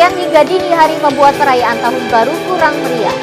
Siang hingga dini hari membuat perayaan tahun baru kurang meriah.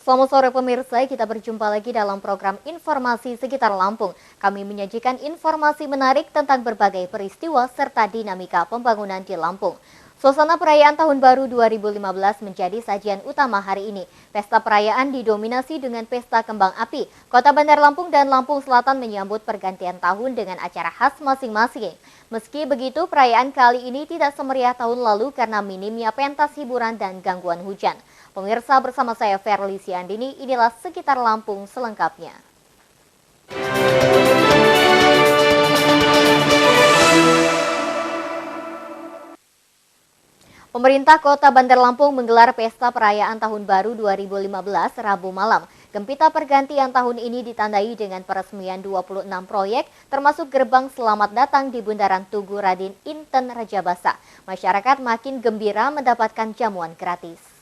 Selamat sore pemirsa, kita berjumpa lagi dalam program Informasi Sekitar Lampung. Kami menyajikan informasi menarik tentang berbagai peristiwa serta dinamika pembangunan di Lampung. Suasana perayaan Tahun Baru 2015 menjadi sajian utama hari ini. Pesta perayaan didominasi dengan pesta kembang api. Kota Bandar Lampung dan Lampung Selatan menyambut pergantian tahun dengan acara khas masing-masing. Meski begitu, perayaan kali ini tidak semeriah tahun lalu karena minimnya pentas hiburan dan gangguan hujan. Pemirsa, bersama saya Verly Siandini, inilah Sekitar Lampung selengkapnya. Pemerintah Kota Bandar Lampung menggelar pesta perayaan Tahun Baru 2015 Rabu malam. Gempita pergantian tahun ini ditandai dengan peresmian 26 proyek, termasuk gerbang selamat datang di Bundaran Tugu Raden Inten Rajabasa. Masyarakat makin gembira mendapatkan jamuan gratis.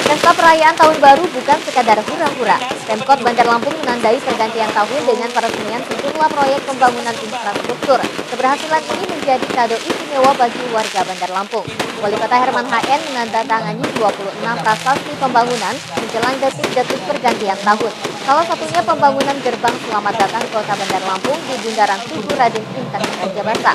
Pesta perayaan Tahun Baru bukan sekadar hura-hura. Pemkot Bandar Lampung menandai pergantian tahun dengan peresmian sejumlah proyek pembangunan infrastruktur. Keberhasilan ini menjadi kado istimewa bagi warga Bandar Lampung. Wali Kota Herman HN menandatangani 26 prasasti pembangunan menjelang detik-detik pergantian tahun. Salah satunya pembangunan gerbang selamat datang Kota Bandar Lampung di Bundaran Tugu Raden Inten Rajabasa.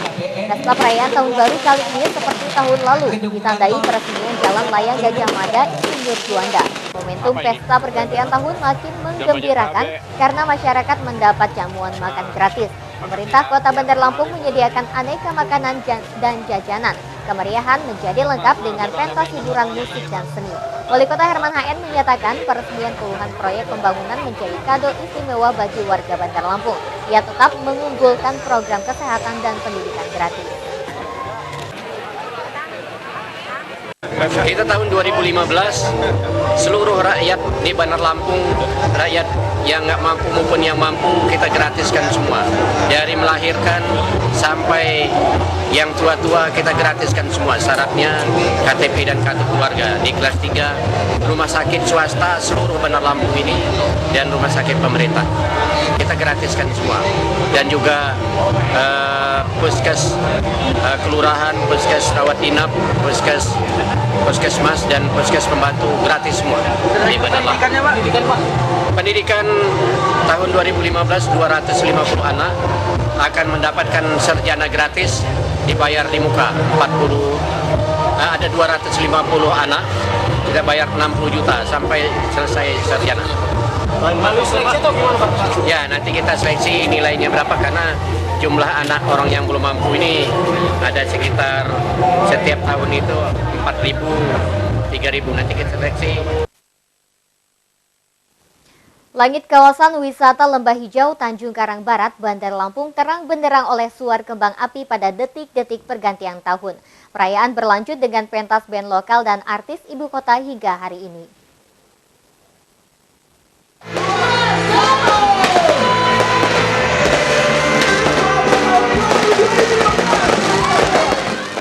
Pesta perayaan Tahun Baru kali ini seperti tahun lalu ditandai peresmian Jalan Layang Gajah Mada Insinyur Juanda. Momentum pesta pergantian tahun makin menggembirakan karena masyarakat mendapat jamuan makan gratis. Pemerintah Kota Bandar Lampung menyediakan aneka makanan dan jajanan. Kemeriahan menjadi lengkap dengan pentas hiburan musik dan seni. Wali Kota Herman HN menyatakan peresmian puluhan proyek pembangunan menjadi kado istimewa bagi warga Bandar Lampung. Ia tetap mengunggulkan program kesehatan dan pendidikan gratis. Kita tahun 2015, seluruh rakyat di Bandar Lampung, rakyat yang nggak mampu maupun yang mampu, kita gratiskan semua. Dari melahirkan sampai yang tua-tua kita gratiskan semua. Syaratnya KTP dan kartu keluarga. Di kelas 3, rumah sakit swasta seluruh Bandar Lampung ini dan rumah sakit pemerintah. Kita gratiskan semua. Dan juga puskes kelurahan, puskes rawat inap, puskesmas dan puskes pembantu gratis semua di Bandar Lampung. Pendidikan tahun 2015 250 anak akan mendapatkan sarjana gratis dibayar di muka 40. Ada 250 anak kita bayar 60 juta sampai selesai sarjana. Ya, nanti kita seleksi nilainya berapa karena jumlah anak orang yang belum mampu ini ada sekitar setiap tahun itu 4.000, 3.000 nanti kita seleksi. Langit kawasan wisata Lembah Hijau Tanjung Karang Barat, Bandar Lampung terang benderang oleh suar kembang api pada detik-detik pergantian tahun. Perayaan berlanjut dengan pentas band lokal dan artis ibu kota hingga hari ini.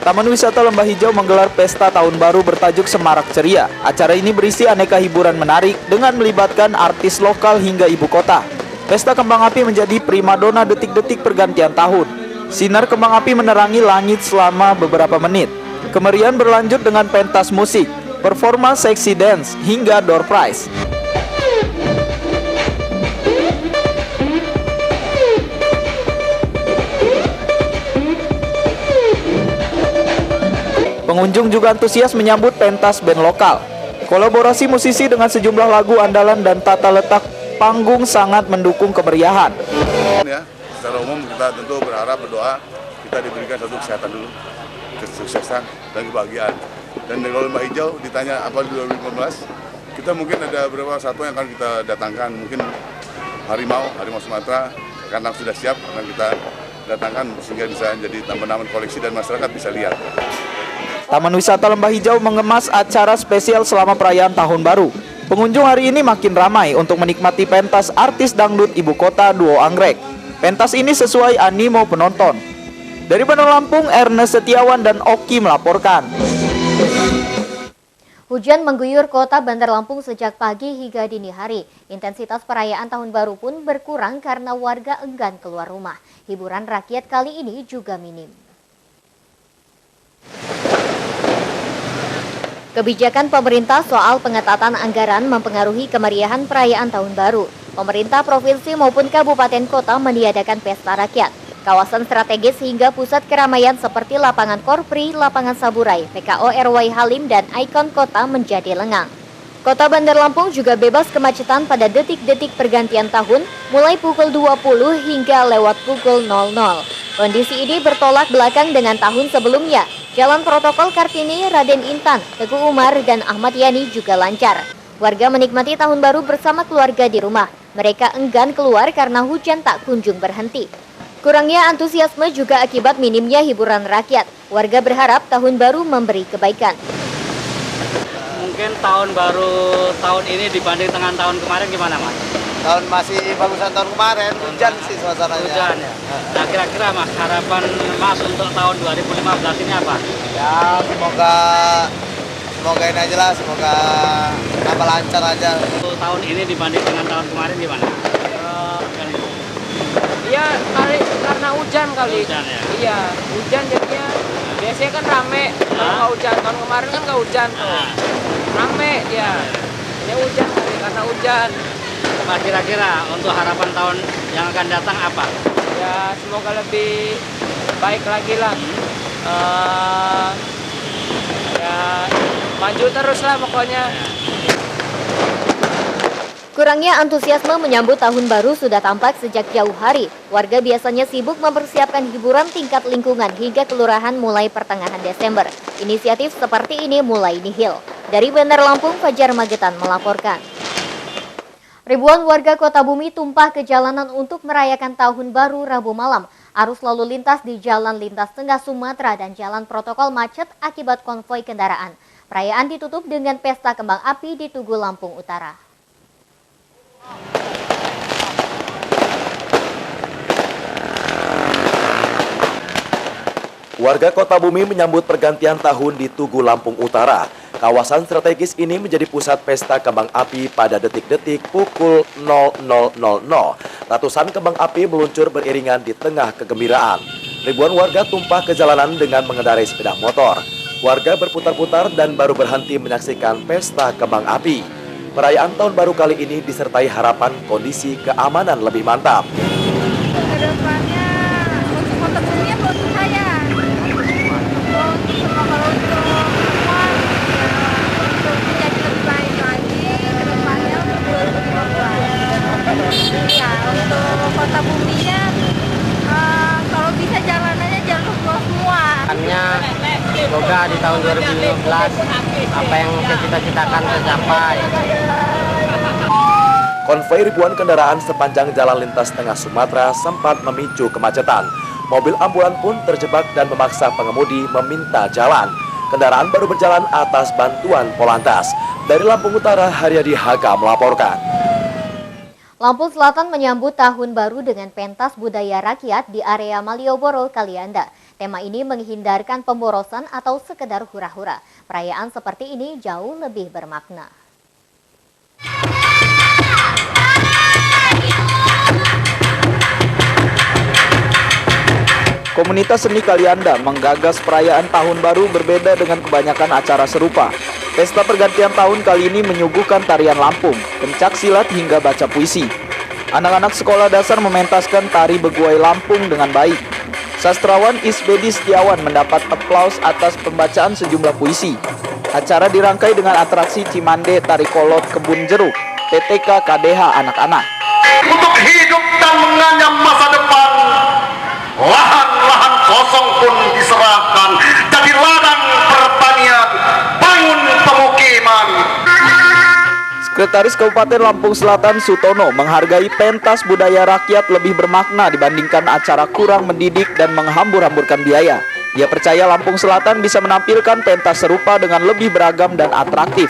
Taman Wisata Lembah Hijau menggelar pesta tahun baru bertajuk Semarak Ceria. Acara ini berisi aneka hiburan menarik dengan melibatkan artis lokal hingga ibu kota. Pesta kembang api menjadi primadona detik-detik pergantian tahun. Sinar kembang api menerangi langit selama beberapa menit. Kemeriahan berlanjut dengan pentas musik, performa seksi dance, hingga door prize. Pengunjung juga antusias menyambut pentas band lokal. Kolaborasi musisi dengan sejumlah lagu andalan dan tata letak panggung sangat mendukung kemeriahan. Ya, secara umum kita tentu berharap berdoa kita diberikan satu kesehatan dulu, kesuksesan dan kebahagiaan. Dan dari Lembah Hijau ditanya apa di 2015, kita mungkin ada beberapa satwa yang akan kita datangkan, mungkin harimau Sumatera karena sudah siap akan kita datangkan sehingga bisa jadi tanaman koleksi dan masyarakat bisa lihat. Taman Wisata Lembah Hijau mengemas acara spesial selama perayaan Tahun Baru. Pengunjung hari ini makin ramai untuk menikmati pentas artis dangdut ibu kota duo Anggrek. Pentas ini sesuai animo penonton. Dari Bandar Lampung, Ernest Setiawan dan Oki melaporkan. Hujan mengguyur kota Bandar Lampung sejak pagi hingga dini hari. Intensitas perayaan Tahun Baru pun berkurang karena warga enggan keluar rumah. Hiburan rakyat kali ini juga minim. Kebijakan pemerintah soal pengetatan anggaran mempengaruhi kemeriahan perayaan Tahun Baru. Pemerintah provinsi maupun kabupaten kota meniadakan pesta rakyat. Kawasan strategis hingga pusat keramaian seperti lapangan Korpri, lapangan Saburai, PKO RW Halim, dan ikon kota menjadi lengang. Kota Bandar Lampung juga bebas kemacetan pada detik-detik pergantian tahun mulai pukul 20 hingga lewat pukul 00. Kondisi ini bertolak belakang dengan tahun sebelumnya. Jalan protokol Kartini, Raden Intan, Teguh Umar, dan Ahmad Yani juga lancar. Warga menikmati Tahun Baru bersama keluarga di rumah. Mereka enggan keluar karena hujan tak kunjung berhenti. Kurangnya antusiasme juga akibat minimnya hiburan rakyat. Warga berharap Tahun Baru memberi kebaikan. Mungkin Tahun Baru tahun ini dibanding dengan tahun kemarin gimana, Mas? Tahun masih bagusan tahun kemarin, hujan sih suasananya. Hujan ya. Nah, kira-kira Mas, harapan Mas untuk tahun 2015 ini apa? Ya, semoga ini aja lah, semoga tambah lancar aja. Untuk tahun ini dibanding dengan tahun kemarin gimana? Iya, karena hujan kali. Hujan ya? Iya, hujan jadinya biasanya kan rame kalau nggak hujan. Tahun kemarin kan nggak hujan tuh. Rame ya. Ini hujan kali karena hujan. Mas, kira-kira untuk harapan tahun yang akan datang apa? Ya, semoga lebih baik lagi lah. Ya, maju terus lah pokoknya. Kurangnya antusiasme menyambut Tahun Baru sudah tampak sejak jauh hari. Warga biasanya sibuk mempersiapkan hiburan tingkat lingkungan hingga kelurahan mulai pertengahan Desember. Inisiatif seperti ini mulai nihil. Dari Bandar Lampung, Fajar Magetan melaporkan. Ribuan warga Kota Bumi tumpah ke jalanan untuk merayakan Tahun Baru Rabu malam. Arus lalu lintas di Jalan Lintas Tengah Sumatera dan Jalan Protokol macet akibat konvoi kendaraan. Perayaan ditutup dengan pesta kembang api di Tugu Lampung Utara. Warga Kota Bumi menyambut pergantian tahun di Tugu Lampung Utara. Kawasan strategis ini menjadi pusat pesta kembang api pada detik-detik pukul 00.00. Ratusan kembang api meluncur beriringan di tengah kegembiraan. Ribuan warga tumpah ke jalanan dengan mengendarai sepeda motor. Warga berputar-putar dan baru berhenti menyaksikan pesta kembang api. Perayaan Tahun Baru kali ini disertai harapan kondisi keamanan lebih mantap. Kedepannya untuk Kota Bumi apa untuk saya? Kalau untuk semua untuk menjadi lebih baik lagi kedepannya untuk 2015. Ya, untuk Kota Buminya kalau bisa jalanannya jangan lupa semua. Semoga di tahun 2015 apa yang kita cita-citakan tercapai. Konvoi ribuan kendaraan sepanjang jalan lintas tengah Sumatera sempat memicu kemacetan. Mobil ambulan pun terjebak dan memaksa pengemudi meminta jalan. Kendaraan baru berjalan atas bantuan Polantas. Dari Lampung Utara, Haryadi Haka melaporkan. Lampung Selatan menyambut Tahun Baru dengan pentas budaya rakyat di area Malioboro, Kalianda. Tema ini menghindarkan pemborosan atau sekedar hura-hura. Perayaan seperti ini jauh lebih bermakna. Komunitas seni Kalianda menggagas perayaan Tahun Baru berbeda dengan kebanyakan acara serupa. Pesta pergantian tahun kali ini menyuguhkan tarian Lampung, pencak silat hingga baca puisi. Anak-anak sekolah dasar mementaskan tari Beguai Lampung dengan baik. Sastrawan Isbedi Setiawan mendapat aplaus atas pembacaan sejumlah puisi. Acara dirangkai dengan atraksi Cimande Tari Kolot Kebun Jeruk, TTK KDH anak-anak. Untuk hidup dan menganyam masa depan, lahan-lahan kosong pun diserahkan jadi ladang pertanian, bangun pemukiman. Sekretaris Kabupaten Lampung Selatan Sutono menghargai pentas budaya rakyat lebih bermakna dibandingkan acara kurang mendidik dan menghambur-hamburkan biaya. Dia percaya Lampung Selatan bisa menampilkan pentas serupa dengan lebih beragam dan atraktif.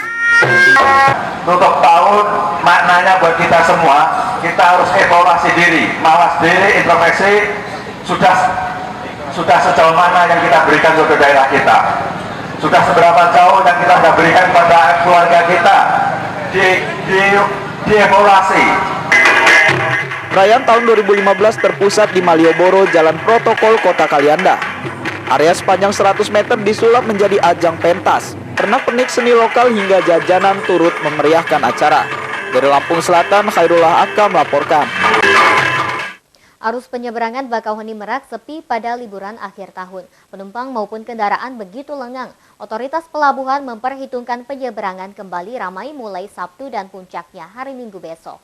Tutup tahun maknanya buat kita semua, kita harus evaluasi diri, mawas diri, introspeksi, sudah sejauh mana yang kita berikan ke daerah kita, sudah seberapa jauh yang kita sudah berikan pada keluarga kita, dievaluasi. Perayaan tahun 2015 terpusat di Malioboro, Jalan Protokol Kota Kalianda. Area sepanjang 100 meter disulap menjadi ajang pentas. Pernak-pernik seni lokal hingga jajanan turut memeriahkan acara. Dari Lampung Selatan, Khairullah Aka melaporkan. Arus penyeberangan Bakauheni Merak sepi pada liburan akhir tahun. Penumpang maupun kendaraan begitu lengang. Otoritas pelabuhan memperhitungkan penyeberangan kembali ramai mulai Sabtu dan puncaknya hari Minggu besok.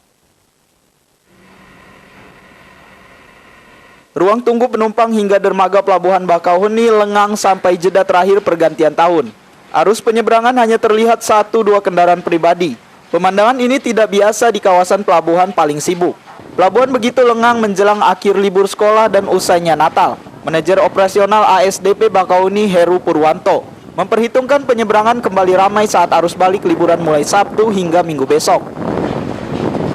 Ruang tunggu penumpang hingga dermaga pelabuhan Bakauheni lengang sampai jeda terakhir pergantian tahun. Arus penyeberangan hanya terlihat 1-2 kendaraan pribadi. Pemandangan ini tidak biasa di kawasan pelabuhan paling sibuk. Pelabuhan begitu lengang menjelang akhir libur sekolah dan usainya Natal. Manajer operasional ASDP Bakauheni Heru Purwanto memperhitungkan penyeberangan kembali ramai saat arus balik liburan mulai Sabtu hingga Minggu besok.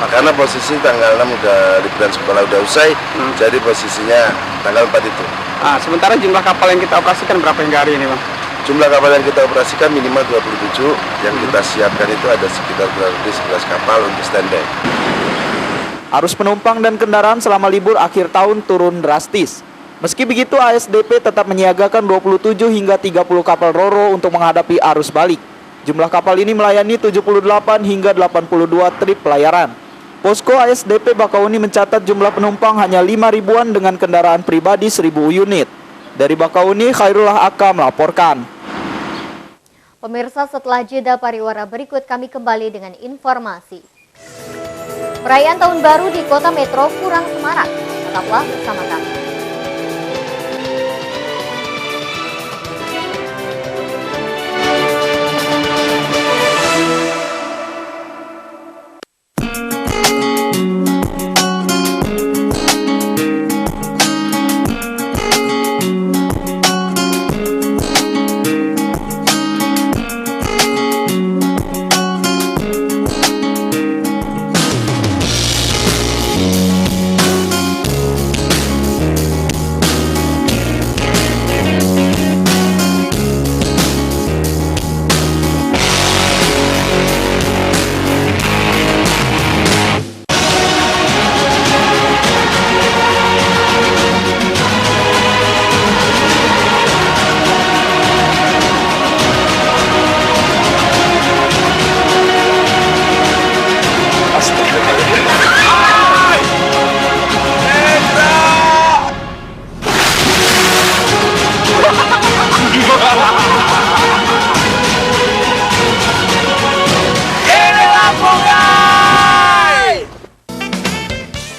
Karena posisi tanggal 6 udah liburan sekolah udah usai, jadi posisinya tanggal 4 itu. Sementara jumlah kapal yang kita operasikan berapa hingga hari ini, Bang? Jumlah kapal yang kita operasikan minimal 27, yang kita siapkan itu ada sekitar kurang lebih 11 kapal untuk standby. Arus penumpang dan kendaraan selama libur akhir tahun turun drastis. Meski begitu, ASDP tetap menyiagakan 27 hingga 30 kapal ro-ro untuk menghadapi arus balik. Jumlah kapal ini melayani 78 hingga 82 trip pelayaran. Posko ASDP Bakauheni mencatat jumlah penumpang hanya 5 ribuan dengan kendaraan pribadi 1.000 unit. Dari Bakauheni, Khairullah Aka melaporkan. Pemirsa, setelah jeda pariwara berikut kami kembali dengan informasi. Perayaan Tahun Baru di Kota Metro kurang semarak. Tetaplah bersama kami.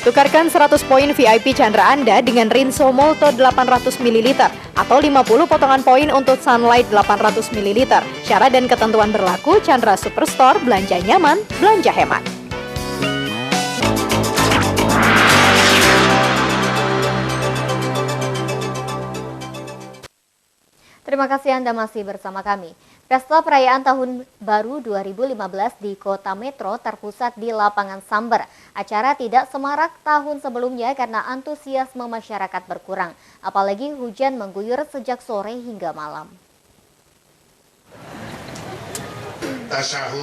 Tukarkan 100 poin VIP Chandra Anda dengan Rinso Molto 800 ml atau 50 potongan poin untuk Sunlight 800 ml. Syarat dan ketentuan berlaku. Chandra Superstore, belanja nyaman, belanja hemat. Terima kasih Anda masih bersama kami. Pesta perayaan Tahun Baru 2015 di Kota Metro terpusat di Lapangan Samber. Acara tidak semarak tahun sebelumnya karena antusiasme masyarakat berkurang. Apalagi hujan mengguyur sejak sore hingga malam.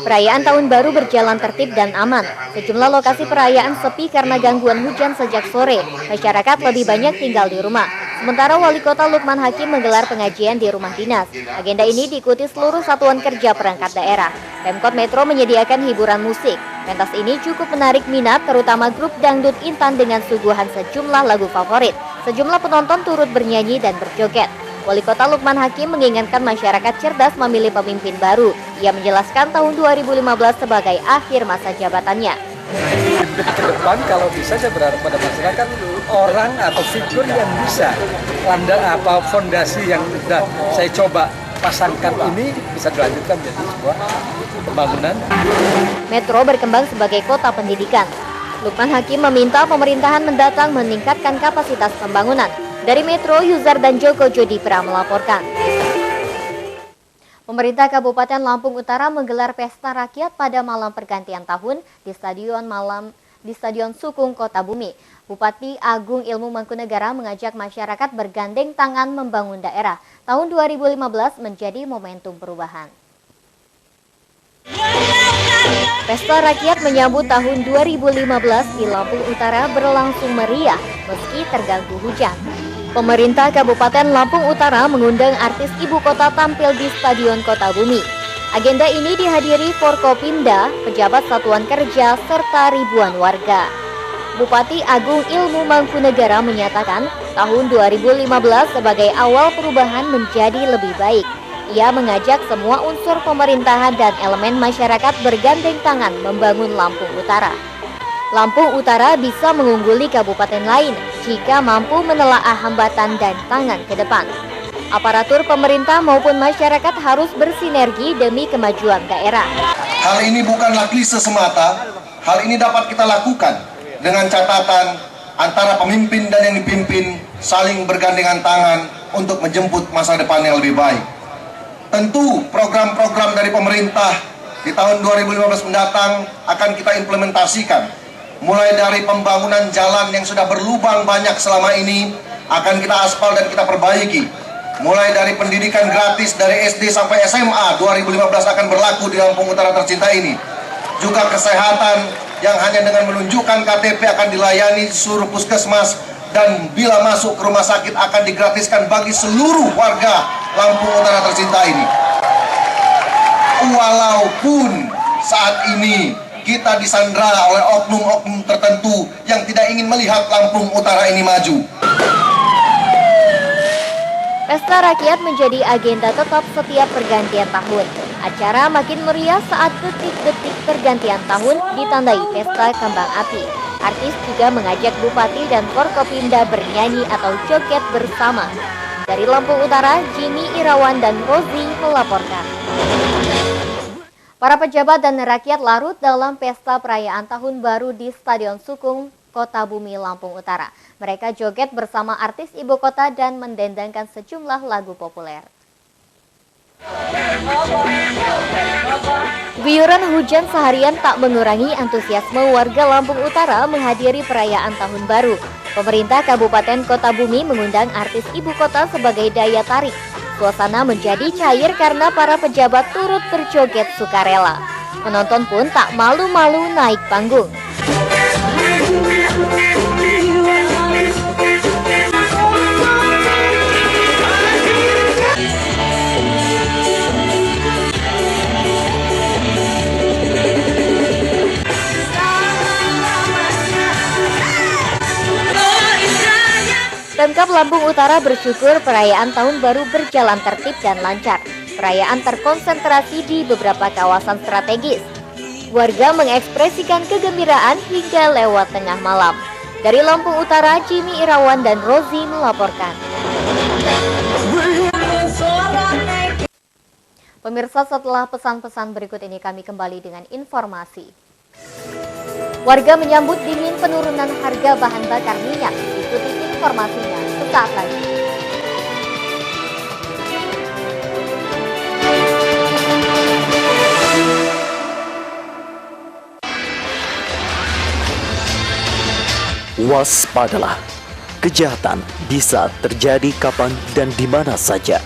Perayaan Tahun Baru berjalan tertib dan aman. Sejumlah lokasi perayaan sepi karena gangguan hujan sejak sore. Masyarakat lebih banyak tinggal di rumah. Sementara Wali Kota Lukman Hakim menggelar pengajian di rumah dinas. Agenda ini diikuti seluruh satuan kerja perangkat daerah. Pemkot Metro menyediakan hiburan musik. Pentas ini cukup menarik minat, terutama grup dangdut Intan dengan suguhan sejumlah lagu favorit. Sejumlah penonton turut bernyanyi dan berjoget. Wali Kota Lukman Hakim mengingatkan masyarakat cerdas memilih pemimpin baru. Ia menjelaskan tahun 2015 sebagai akhir masa jabatannya. Ke depan kalau bisa saya berharap pada masyarakat orang atau figur yang bisa fondasi yang sudah saya coba pasangkan ini bisa dilanjutkan menjadi sebuah pembangunan. Metro berkembang sebagai kota pendidikan. Lukman Hakim meminta pemerintahan mendatang meningkatkan kapasitas pembangunan. Dari Metro, Yuzar dan Joko Jodipra melaporkan. Pemerintah Kabupaten Lampung Utara menggelar pesta rakyat pada malam pergantian tahun di Stadion Sukung, Kota Bumi. Bupati Agung Ilmu Mangkunegara mengajak masyarakat bergandeng tangan membangun daerah. Tahun 2015 menjadi momentum perubahan. Pesta rakyat menyambut tahun 2015 di Lampung Utara berlangsung meriah meski terganggu hujan. Pemerintah Kabupaten Lampung Utara mengundang artis ibu kota tampil di Stadion Kota Bumi. Agenda ini dihadiri Forkopimda, pejabat satuan kerja, serta ribuan warga. Bupati Agung Ilmu Mangkunegara menyatakan tahun 2015 sebagai awal perubahan menjadi lebih baik. Ia mengajak semua unsur pemerintahan dan elemen masyarakat bergandeng tangan membangun Lampung Utara. Lampung Utara bisa mengungguli kabupaten lain jika mampu menelaah hambatan dan tangan ke depan. Aparatur pemerintah maupun masyarakat harus bersinergi demi kemajuan daerah. Hal ini bukanlah klise semata, hal ini dapat kita lakukan dengan catatan antara pemimpin dan yang dipimpin saling bergandengan tangan untuk menjemput masa depan yang lebih baik. Tentu program-program dari pemerintah di tahun 2015 mendatang akan kita implementasikan. Mulai dari pembangunan jalan yang sudah berlubang banyak selama ini akan kita aspal dan kita perbaiki. Mulai dari pendidikan gratis dari SD sampai SMA 2015 akan berlaku di Lampung Utara tercinta ini. Juga kesehatan yang hanya dengan menunjukkan KTP akan dilayani seluruh puskesmas dan bila masuk ke rumah sakit akan digratiskan bagi seluruh warga Lampung Utara tercinta ini. Walaupun saat ini kita disandra oleh oknum-oknum tertentu yang tidak ingin melihat Lampung Utara ini maju. Pesta rakyat menjadi agenda tetap setiap pergantian tahun. Acara makin meriah saat detik-detik pergantian tahun ditandai pesta kembang api. Artis juga mengajak Bupati dan Forkopimda bernyanyi atau joget bersama. Dari Lampung Utara, Jimmy Irawan dan Rozi melaporkan. Para pejabat dan rakyat larut dalam pesta perayaan Tahun Baru di Stadion Sukung, Kota Bumi, Lampung Utara. Mereka joget bersama artis ibu kota dan mendendangkan sejumlah lagu populer. Guyuran hujan seharian tak mengurangi antusiasme warga Lampung Utara menghadiri perayaan Tahun Baru. Pemerintah Kabupaten Kota Bumi mengundang artis ibu kota sebagai daya tarik. Suasana menjadi cair karena para pejabat turut berjoget sukarela. Penonton pun tak malu-malu naik panggung. Pemkab Lampung Utara bersyukur perayaan Tahun Baru berjalan tertib dan lancar. Perayaan terkonsentrasi di beberapa kawasan strategis. Warga mengekspresikan kegembiraan hingga lewat tengah malam. Dari Lampung Utara, Jimmy Irawan dan Rozi melaporkan. Pemirsa, setelah pesan-pesan berikut ini kami kembali dengan informasi. Warga menyambut dingin penurunan harga bahan bakar minyak. Ikuti informasinya sesaat lagi. Waspadalah, kejahatan bisa terjadi kapan dan di mana saja.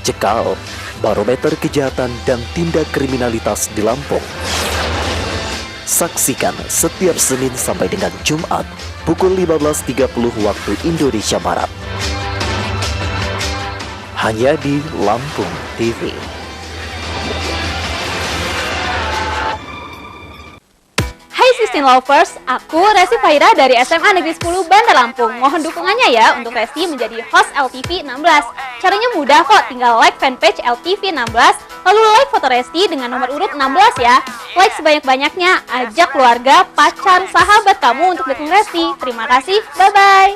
Cekal barometer kejahatan dan tindak kriminalitas di Lampung. Saksikan setiap Senin sampai dengan Jumat pukul 15.30 waktu Indonesia Barat. Hanya di Lampung TV. Hai Sistine Lovers, aku Resi Faira dari SMA Negeri 10 Bandar Lampung. Mohon dukungannya ya untuk Resi menjadi host LTV 16. Caranya mudah kok, tinggal like fanpage LTV 16, lalu like foto Resi dengan nomor urut 16 ya. Like sebanyak-banyaknya, ajak keluarga, pacar, sahabat kamu untuk dukung Resi. Terima kasih, bye-bye.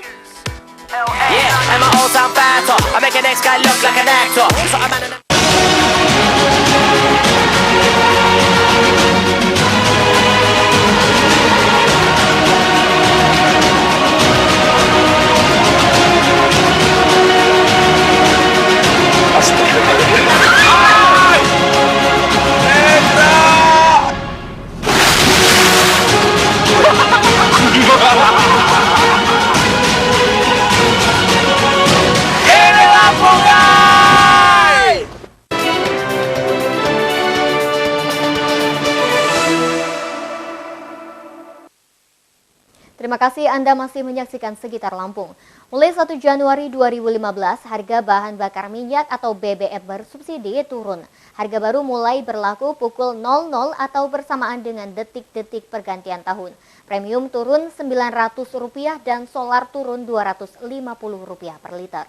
kasih Anda masih menyaksikan Sekitar Lampung. Mulai 1 Januari 2015, harga bahan bakar minyak atau BBM bersubsidi turun. Harga baru mulai berlaku pukul 00 atau bersamaan dengan detik-detik pergantian tahun. Premium turun Rp900 dan solar turun Rp250 per liter.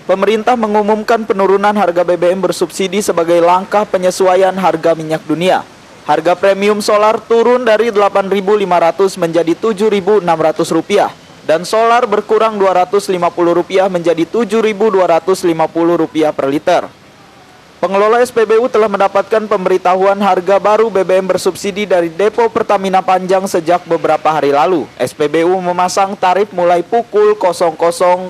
Pemerintah mengumumkan penurunan harga BBM bersubsidi sebagai langkah penyesuaian harga minyak dunia. Harga premium solar turun dari Rp8.500 menjadi Rp7.600 dan solar berkurang Rp250 menjadi Rp7.250 per liter. Pengelola SPBU telah mendapatkan pemberitahuan harga baru BBM bersubsidi dari Depo Pertamina Panjang sejak beberapa hari lalu. SPBU memasang tarif mulai pukul 00.00.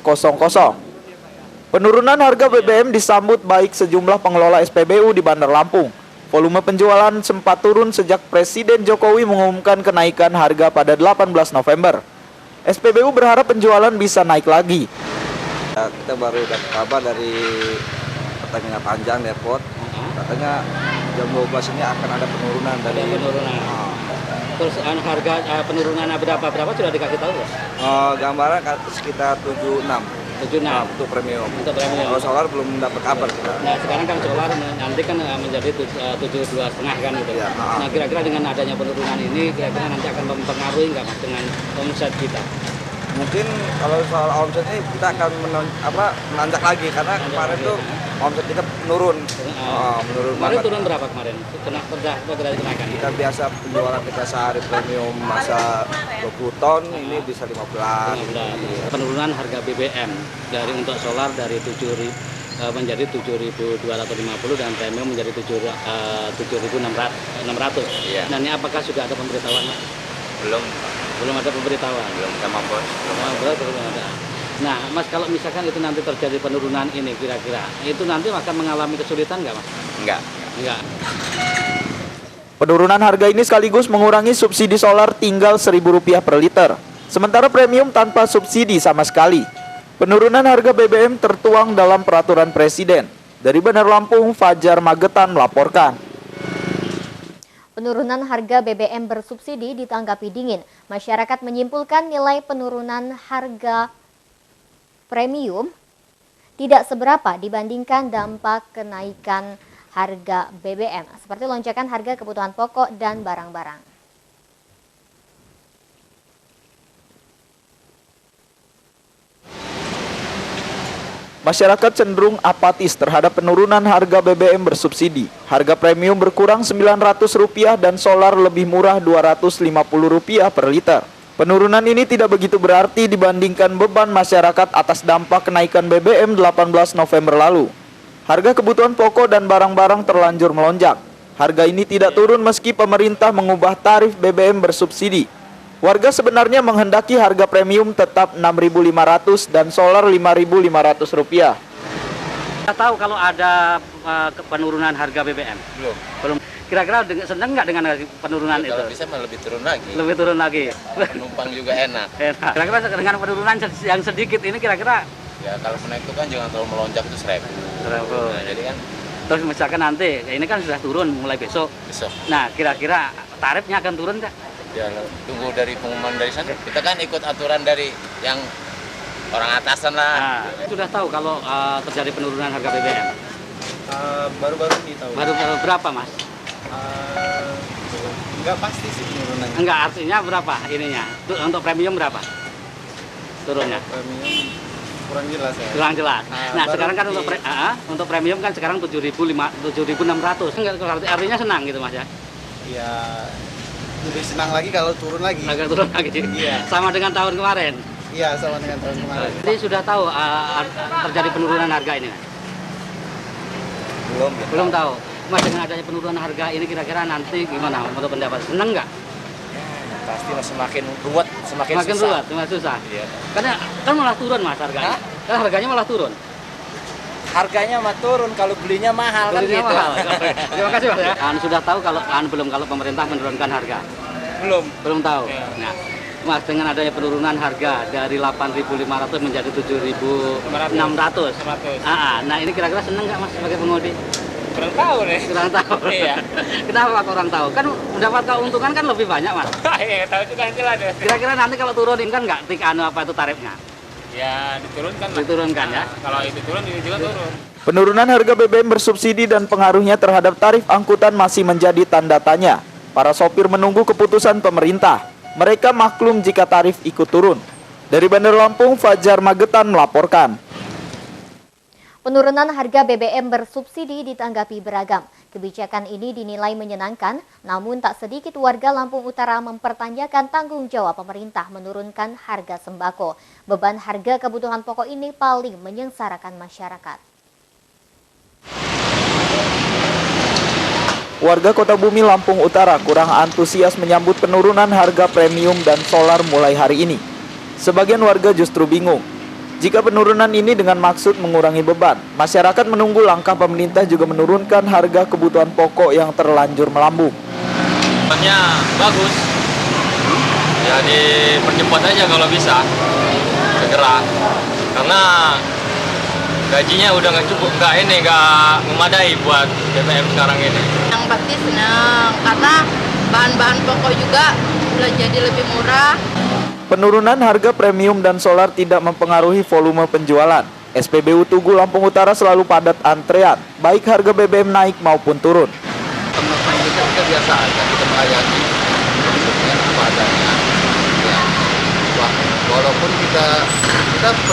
Penurunan harga BBM disambut baik sejumlah pengelola SPBU di Bandar Lampung. Volume penjualan sempat turun sejak Presiden Jokowi mengumumkan kenaikan harga pada 18 November. SPBU berharap penjualan bisa naik lagi. Kita baru dapat kabar dari Pertamina Panjang Depot, katanya jam 12 ini akan ada penurunan dari Terus harga penurunan berapa sudah dikasih tahu ya? Gambaran sekitar 76 untuk premium. Kalau solar belum dapat kabar kita. Nah sekarang kan solar nanti kan menjadi 72,5 kan gitu. Ya, nah kira-kira dengan adanya penurunan ini kira-kira nanti akan mempengaruhi nggak Mas dengan omset kita? Mungkin kalau soal omset ini kita akan menanjak lagi karena kemarin tuh omset kita menurun. Menurun kemarin banget. Turun berapa kemarin? Terjadi kenaikan. Kita biasa penjualan kita sehari premium masa 20 ton, ini bisa 15. Penurunan harga BBM dari untuk solar dari 7.000 menjadi 7.250 dan premium menjadi 7.600. Iya. Nah ini apakah sudah ada pemberitahuan? Belum ada pemberitahuan. Belum sama bos. Belum ada. Nah, Mas, kalau misalkan itu nanti terjadi penurunan ini kira-kira, itu nanti akan mengalami kesulitan nggak, Mas? Enggak. Penurunan harga ini sekaligus mengurangi subsidi solar tinggal Rp1.000 per liter. Sementara premium tanpa subsidi sama sekali. Penurunan harga BBM tertuang dalam peraturan Presiden. Dari Bandar Lampung, Fajar Magetan melaporkan. Penurunan harga BBM bersubsidi ditanggapi dingin. Masyarakat menyimpulkan nilai penurunan harga premium tidak seberapa dibandingkan dampak kenaikan harga BBM, seperti lonjakan harga kebutuhan pokok dan barang-barang. Masyarakat cenderung apatis terhadap penurunan harga BBM bersubsidi. Harga premium berkurang Rp900 dan solar lebih murah Rp250 per liter. Penurunan ini tidak begitu berarti dibandingkan beban masyarakat atas dampak kenaikan BBM 18 November lalu. Harga kebutuhan pokok dan barang-barang terlanjur melonjak. Harga ini tidak turun meski pemerintah mengubah tarif BBM bersubsidi. Warga sebenarnya menghendaki harga premium tetap Rp6.500 dan solar Rp5.500. Kita tahu kalau ada penurunan harga BBM? Belum. Kira-kira senang nggak dengan penurunan itu? Kalau bisa lebih turun lagi. Lebih turun lagi. Penumpang juga enak. Kira-kira dengan penurunan yang sedikit ini kira-kira? Ya kalau menaik itu kan jangan terlalu melonjak itu Rp1.000. Nah, jadi kan. Terus misalkan nanti ini kan sudah turun mulai besok. Nah kira-kira tarifnya akan turun nggak? Ya tunggu dari pengumuman dari sana. Kita kan ikut aturan dari yang orang atasan lah. Nah, sudah tahu kalau terjadi penurunan harga BBM? Baru-baru ini tahu. Baru berapa Mas? Enggak pasti sih penurunannya. Enggak, artinya berapa ininya? Untuk premium berapa turunnya? Premium kurang jelas ya. Kurang jelas. Nah sekarang kan untuk premium kan sekarang 7.600. Artinya senang gitu Mas ya? Iya. Lebih senang lagi kalau turun lagi. Agak turun lagi. Iya. Sama dengan tahun kemarin. Iya, sama dengan tahun kemarin. Jadi sudah tahu terjadi penurunan harga ini? Belum tahu. Mas, dengan adanya penurunan harga ini kira-kira nanti gimana menurut pendapat? Senang nggak? Pasti semakin ruwet, semakin susah. Iya. Karena kan malah turun Mas harganya. Kan harganya malah turun. Harganya mah turun, kalau belinya mahal kan gitu. Terima kasih Mas ya. Sudah tahu kalau pemerintah menurunkan harga? Belum tahu. Ya. Nah, Mas, dengan adanya penurunan harga dari 8.500 menjadi 7.600. Nah, ini kira-kira senang nggak Mas sebagai pengemudi? Kurang tahu nih. Kurang tahu. Iya. Kenapa kurang tahu? Kan mendapat keuntungan kan lebih banyak, Mas. Iya, tahu juga nanti lah deh. Kira-kira nanti kalau turunin kan nggak apa itu tarifnya? Ya diturunkan lah. Diturunkan ya. Kalau itu turun, ini juga turun. Penurunan harga BBM bersubsidi dan pengaruhnya terhadap tarif angkutan masih menjadi tanda tanya. Para sopir menunggu keputusan pemerintah. Mereka maklum jika tarif ikut turun. Dari Bandar Lampung, Fajar Magetan melaporkan. Penurunan harga BBM bersubsidi ditanggapi beragam. Kebijakan ini dinilai menyenangkan, namun tak sedikit warga Lampung Utara mempertanyakan tanggung jawab pemerintah menurunkan harga sembako. Beban harga kebutuhan pokok ini paling menyengsarakan masyarakat. Warga Kota Bumi Lampung Utara kurang antusias menyambut penurunan harga premium dan solar mulai hari ini. Sebagian warga justru bingung. Jika penurunan ini dengan maksud mengurangi beban, masyarakat menunggu langkah pemerintah juga menurunkan harga kebutuhan pokok yang terlanjur melambung. Bagus, ya dipercepat aja kalau bisa, segera. Karena gajinya udah nggak cukup, nggak memadai buat BBM sekarang ini. Yang pasti senang, karena bahan-bahan pokok juga udah jadi lebih murah. Penurunan harga premium dan solar tidak mempengaruhi volume penjualan. SPBU Tugu Lampung Utara selalu padat antrean, baik harga BBM naik maupun turun. Teman-teman kita biasa aja, kita melayani konsumen apa adanya. Ya, walaupun kita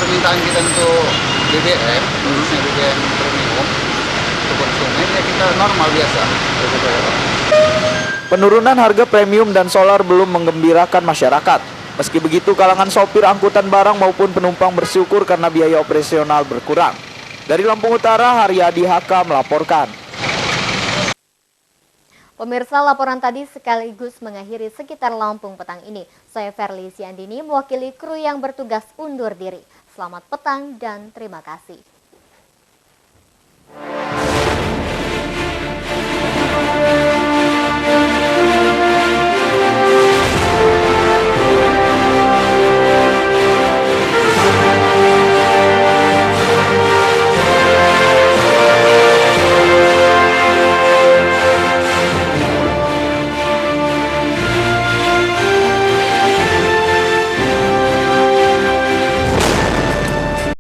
permintaan kita untuk BBM, khususnya BBM premium untuk konsumen, ya kita normal biasa. Penurunan harga premium dan solar belum menggembirakan masyarakat. Meski begitu, kalangan sopir angkutan barang maupun penumpang bersyukur karena biaya operasional berkurang. Dari Lampung Utara, Haryadi Haka melaporkan. Pemirsa, laporan tadi sekaligus mengakhiri sekitar Lampung petang ini. Saya Verly Siandini mewakili kru yang bertugas undur diri. Selamat petang dan terima kasih.